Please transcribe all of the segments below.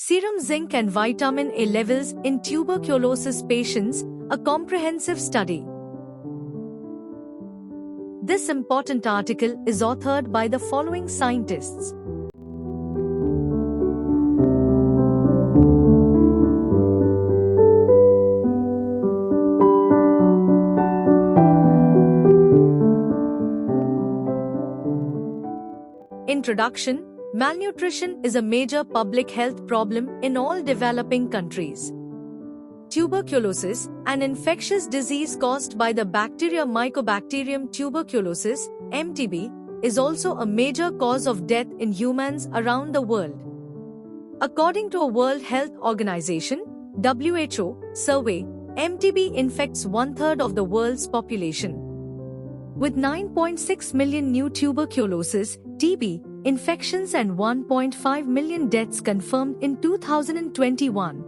Serum zinc and vitamin A levels in tuberculosis patients, a comprehensive study. This important article is authored by the following scientists. Introduction. Malnutrition is a major public health problem in all developing countries. Tuberculosis, an infectious disease caused by the bacteria Mycobacterium tuberculosis, MTB, is also a major cause of death in humans around the world. According to a World Health Organization (WHO) survey, MTB infects one-third of the world's population. With 9.6 million new tuberculosis (TB) infections and 1.5 million deaths confirmed in 2021.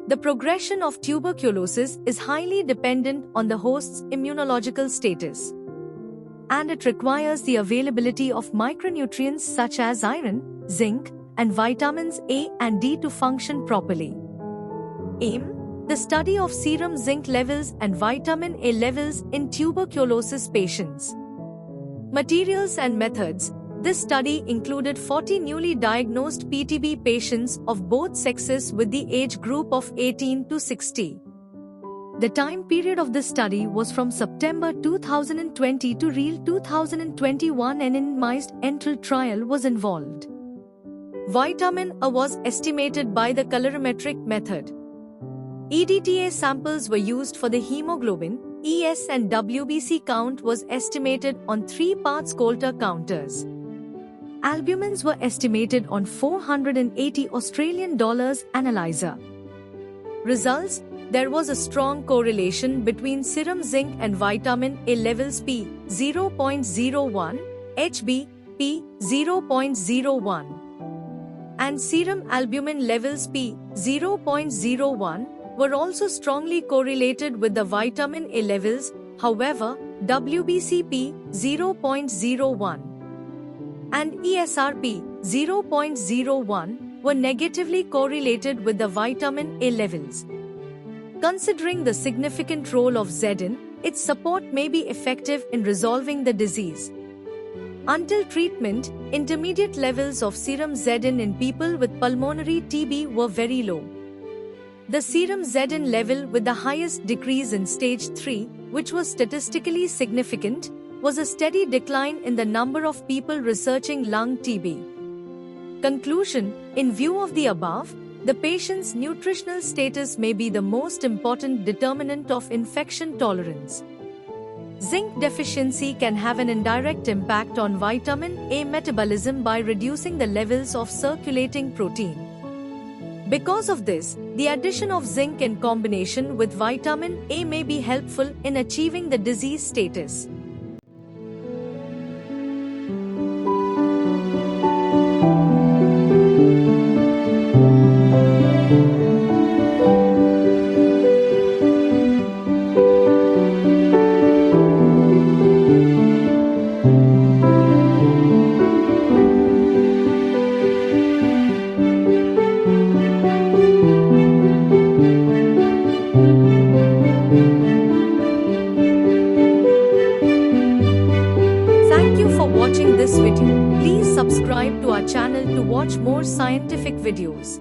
The progression of tuberculosis is highly dependent on the host's immunological status, and it requires the availability of micronutrients such as iron, zinc, and vitamins A and D to function properly. Aim: the study of serum zinc levels and vitamin A levels in tuberculosis patients. Materials and methods. This study included 40 newly diagnosed PTB patients of both sexes with the age group of 18 to 60. The time period of this study was from September 2020 to April 2021, and an randomized enteral trial was involved. Vitamin A was estimated by the colorimetric method. EDTA samples were used for the hemoglobin, ES and WBC count was estimated on 3 parts Coulter counters. Albumins were estimated on $480 analyzer. Results: there was a strong correlation between serum zinc and vitamin A levels P 0.01, HB P 0.01, and serum albumin levels P 0.01 were also strongly correlated with the vitamin A levels. However, WBC P 0.01 and ESRP 0.01 were negatively correlated with the vitamin A levels. Considering the significant role of Zn, its support may be effective in resolving the disease. Until treatment, intermediate levels of serum Zn in people with pulmonary TB were very low. The serum Zn level with the highest decrease in stage 3, which was statistically significant, was a steady decline in the number of people researching lung TB. Conclusion: in view of the above, the patient's nutritional status may be the most important determinant of infection tolerance. Zinc deficiency can have an indirect impact on vitamin A metabolism by reducing the levels of circulating protein. Because of this, the addition of zinc in combination with vitamin A may be helpful in achieving the disease status. Thank you for watching this video. Please subscribe to our channel to watch more scientific videos.